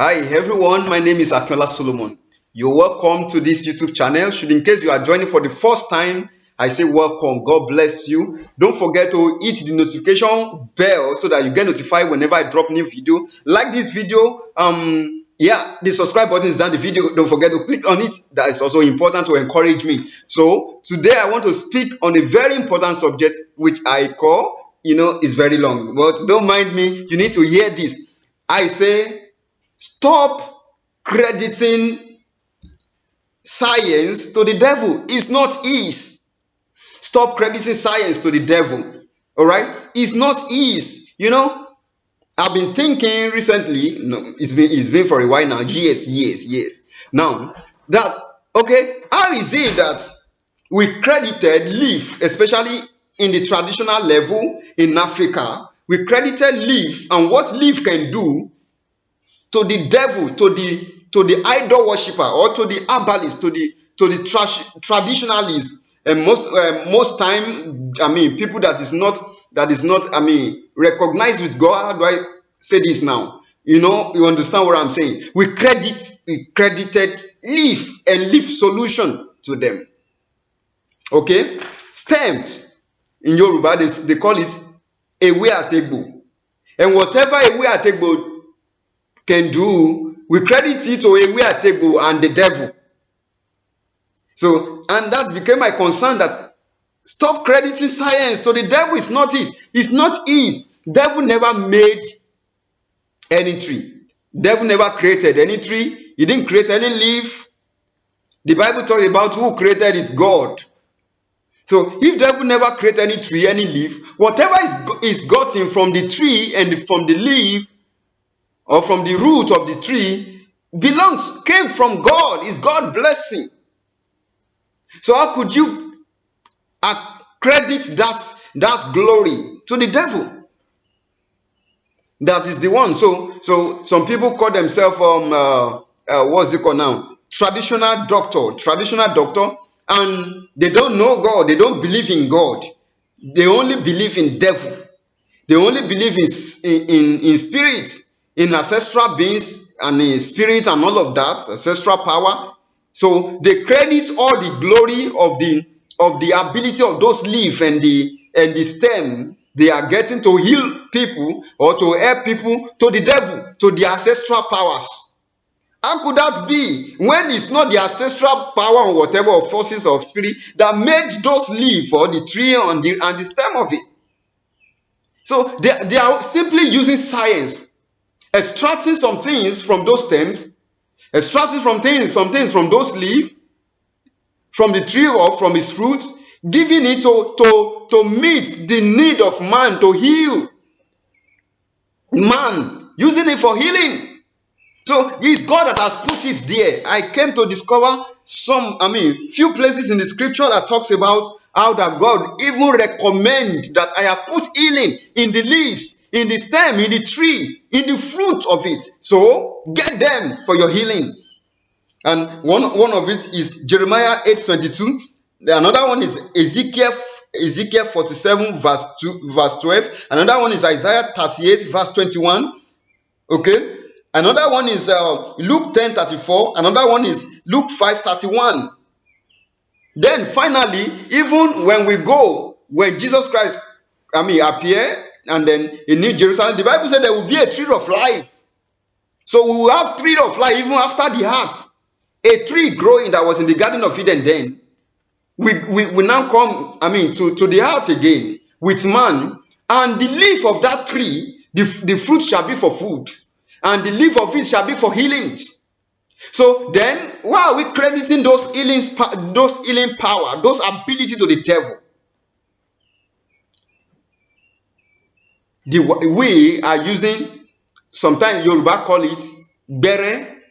Hi everyone, my name is Akinola Solomon. You're welcome to this YouTube channel. Should in case you are joining for the first time, I say welcome. God bless you. Don't forget to hit the notification bell so that you get notified whenever I drop new video. Like this video, the subscribe button is down the video. Don't forget to click on it. That is also important to encourage me. So today I want to speak on a very important subject which I call, is very long, but don't mind me. You need to hear this. I say stop crediting science to the devil. It's not his. Stop crediting science to the devil. All right? It's not his. I've been thinking recently. No, it's been for a while now. Years. Now that how is it that we credited leaf, especially in the traditional level in Africa, we credited leaf and what leaf can do to the devil, to the idol worshiper, or to the herbalist, to the traditionalist, and most time, people that is not recognized with God. How do I say this now? You understand what I'm saying? We credited leaf and leaf solution to them. Okay, stems in Yoruba they call it ewe ategbo, and whatever ewe ategbo can do, we credit it to ewe ategbo and the devil. So, and that became my concern, that stop crediting science to the devil. It's not his. It's not his. Devil never made any tree. Devil never created any tree. He didn't create any leaf. The Bible talks about who created it, God. So if devil never created any tree, any leaf, whatever is gotten from the tree and from the leaf, or from the root of the tree, came from God. Is God blessing? So how could you credit that glory to the devil? That is the one. So some people call themselves what's it called now? Traditional doctor, and they don't know God. They don't believe in God. They only believe in devil. They only believe in spirit, in ancestral beings and in spirit and all of that, ancestral power. So they credit all the glory of the ability of those leaves and the stem they are getting to heal people or to help people to the devil, to the ancestral powers. How could that be when it's not the ancestral power or whatever, or forces of spirit that made those leaves or the tree and the stem of it? So they are simply using science, extracting some things from those stems, extracting some things from those leaves, from the tree or from its fruit, giving it to meet the need of man, to heal man, using it for healing. So it's God that has put it there. I came to discover few places in the scripture that talks about how that God even recommend that I have put healing in the leaves, in the stem, in the tree, in the fruit of it. So get them for your healings. And one of it is Jeremiah 8:22. Another one is Ezekiel 47 verse 12. Another one is Isaiah 38 verse 21. Okay. Another one is Luke 10:34. Another one is Luke 5:31. Then finally, even when Jesus Christ appear, and then in New Jerusalem, the Bible said there will be a tree of life. So we will have tree of life even after the heart. A tree growing that was in the Garden of Eden then. We now come to the heart again with man, and the leaf of that tree, the fruit shall be for food, and the leaf of it shall be for healings. So then, why are we crediting those healing power, those ability to the devil? We are using, sometimes Yoruba call it bere,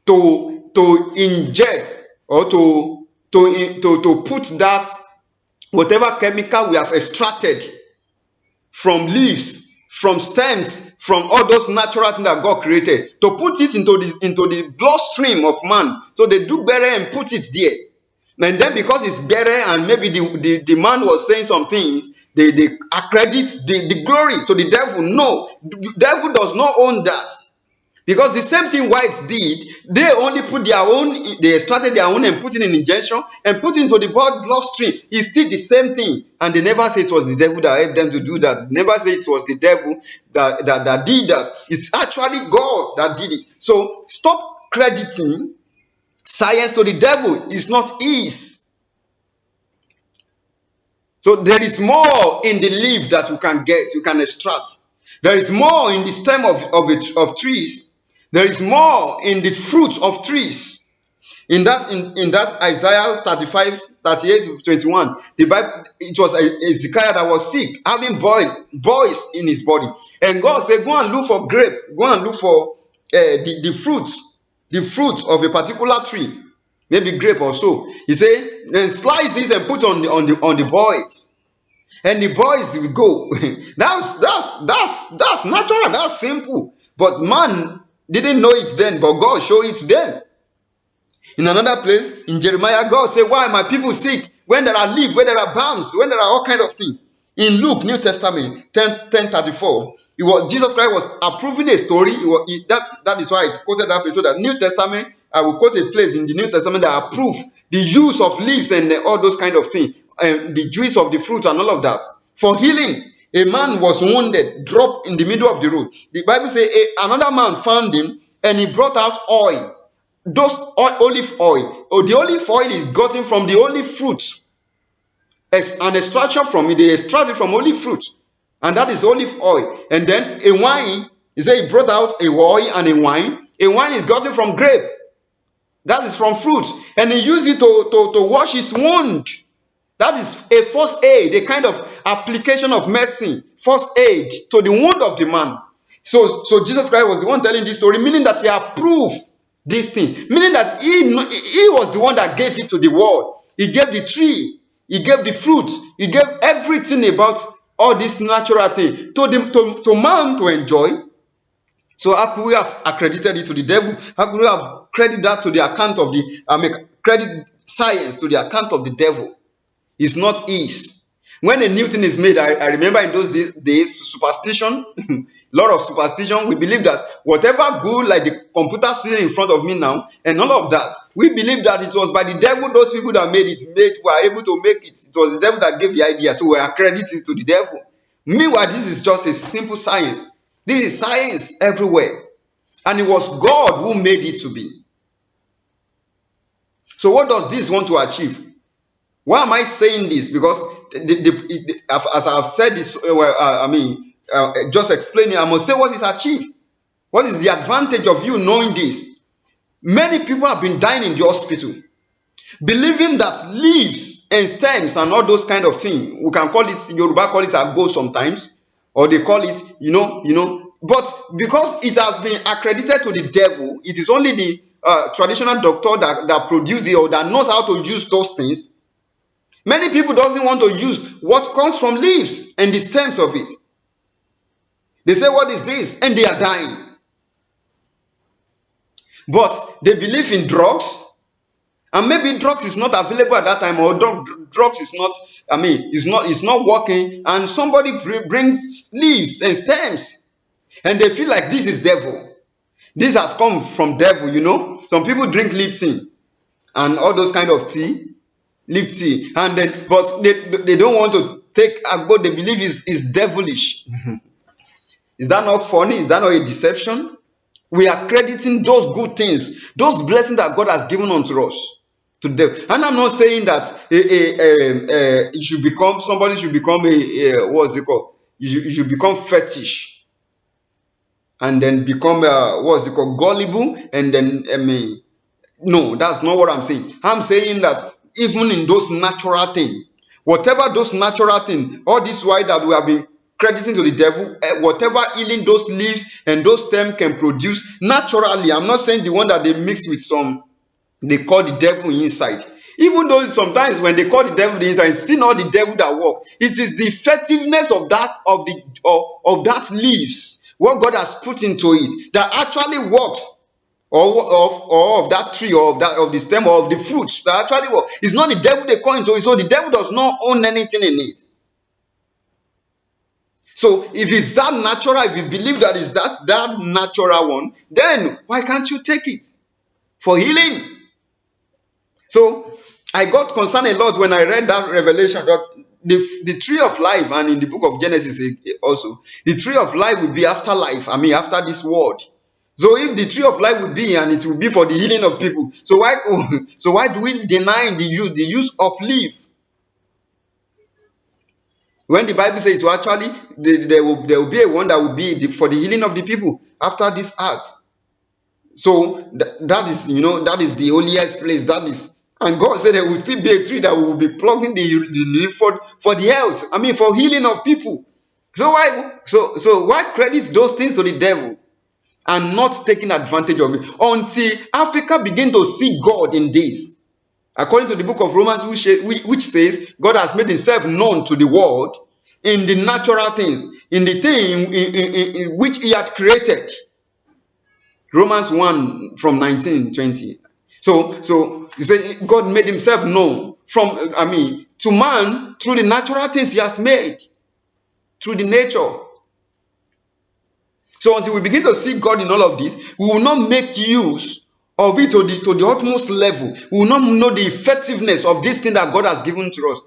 to inject or to put that whatever chemical we have extracted from leaves, from stems, from all those natural things that God created, to put it into the bloodstream of man. So they do bury and put it there. And then because it's buried and maybe the man was saying some things, they accredit the glory to the devil. No, the devil does not own that. Because the same thing whites did, they only put their own, they extracted their own and put it in injection and put it into the bloodstream. It's still the same thing. And they never say it was the devil that helped them to do that. Never say it was the devil that did that. It's actually God that did it. So stop crediting science to the devil. It's not his. So there is more in the leaf that you can get, you can extract. There is more in the stem of trees. There is more in the fruit of trees. In that Isaiah 35, 38, 21, the Bible, it was Ezekiel that was sick, having boils in his body. And God said, go and look for grape, go and look for the fruit of a particular tree, maybe grape or so. He said, then slice this and put on the boils. And the boys will go. That's natural, that's simple. But man didn't know it then, but God showed it to them. In another place, in Jeremiah, God said, why are my people sick? When there are leaves, when there are balms, when there are all kind of things. In Luke, New Testament, 10:34, Jesus Christ was approving a story. That is why I quoted that place. So that New Testament, I will quote a place in the New Testament that approve the use of leaves and all those kind of things, and the juice of the fruit and all of that. For healing, a man was wounded, dropped in the middle of the road. The Bible says another man found him and he brought out oil. Those olive oil, the olive oil is gotten from the olive fruit. An extraction from it, they extract it from olive fruit, and that is olive oil. And then a wine, he said he brought out a oil and a wine. A wine is gotten from grape, that is from fruit, and he used it to wash his wound. That is a first aid, a kind of application of medicine, first aid to the wound of the man. So Jesus Christ was the one telling this story, meaning that he approved this thing, meaning that he was the one that gave it to the world. He gave the tree, he gave the fruit, he gave everything about all this natural thing to man to enjoy. So how could we have accredited it to the devil? How could we have credited that to the account of credit science to the account of the devil? It's not his. When a new thing is made, I remember in those days superstition, a lot of superstition. We believe that whatever good, like the computer sitting in front of me now, and all of that, we believe that it was by the devil. Those people that made it were able to make it. It was the devil that gave the idea, so we accredit it to the devil. Meanwhile, this is just a simple science. This is science everywhere, and it was God who made it to be. So what does this want to achieve? Why am I saying this? Because as I have said this, just explaining, I must say what is achieved. What is the advantage of you knowing this? Many people have been dying in the hospital, believing that leaves and stems and all those kind of things, we can call it, Yoruba call it agbo sometimes, or they call it, but because it has been accredited to the devil, it is only the traditional doctor that produces it or that knows how to use those things. Many people doesn't want to use what comes from leaves and the stems of it. They say, what is this? And they are dying. But they believe in drugs, and maybe drugs is not available at that time, or drugs is not, it's not working, and somebody brings leaves and stems, and they feel like this is devil. This has come from devil, Some people drink Lipton and all those kind of tea. Lip tea, and then but they don't want to take agbo. They believe is devilish. Is that not funny? Is that not a deception? We are crediting those good things, those blessings that God has given unto us, to them. And I'm not saying that somebody should become what's it called? You should become fetish, and then become gullible, and then no, that's not what I'm saying. I'm saying that even in those natural things, whatever those natural things, all this while that we have been crediting to the devil, whatever healing those leaves and those stems can produce naturally. I'm not saying the one that they mix with they call the devil inside. Even though sometimes when they call the devil the inside, it's still not the devil that works. It is the effectiveness of that leaves, what God has put into it, that actually works. Or of that tree, or of the stem, or of the fruits that actually work. It's not the devil they call into it, so the devil does not own anything in it. So if it's that natural, if you believe that is that natural one, then why can't you take it for healing? So I got concerned a lot when I read that revelation that the tree of life, and in the book of Genesis also, the tree of life will be after life. I mean, after this world. So if the tree of life will be, and it will be for the healing of people, so why so why do we deny the use of leaf? When the Bible says it will actually, there will be a one that will be for the healing of the people after this earth. So that is, that is the holiest place. That is, and God said there will still be a tree that will be plugging the leaf for the health. I mean, for healing of people. So why credit those things to the devil and not taking advantage of it until Africa begin to see God in this? According to the book of Romans, which says God has made himself known to the world in the natural things, in the thing in which he had created. Romans 1 from 19-20. So you say God made himself known to man through the natural things he has made, through the nature. So until we begin to see God in all of this, we will not make use of it to the utmost level. We will not know the effectiveness of this thing that God has given to us,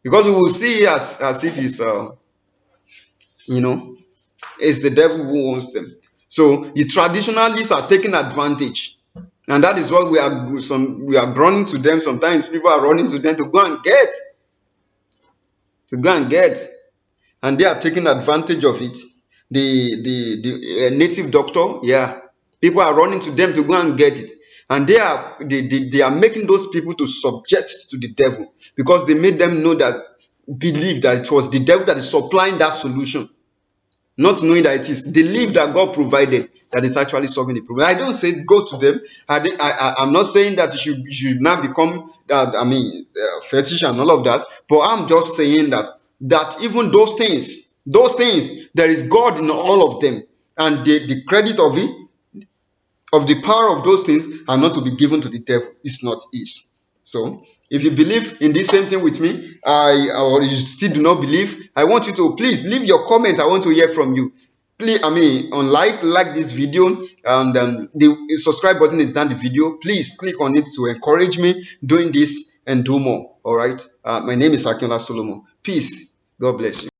because we will see it as if it's it's the devil who owns them. So the traditionalists are taking advantage, and that is what we are running to them. Sometimes people are running to them to go and get, and they are taking advantage of it. The native doctor, yeah, people are running to them to go and get it, and they are making those people to subject to the devil, because they made them believe that it was the devil that is supplying that solution, not knowing that it is the leaf that God provided that is actually solving the problem. I don't say go to them. I'm not saying that you should now become fetish and all of that, but I'm just saying that even those things, there is God in all of them, and the credit of the power of those things are not to be given to the devil. It's not his. So if you believe in this same thing with me, or you still do not believe, I want you to please leave your comment. I want to hear from you. Please, like this video, and the subscribe button is down the video. Please click on it to encourage me doing this and do more. All right. My name is Akinola Solomon. Peace. God bless you.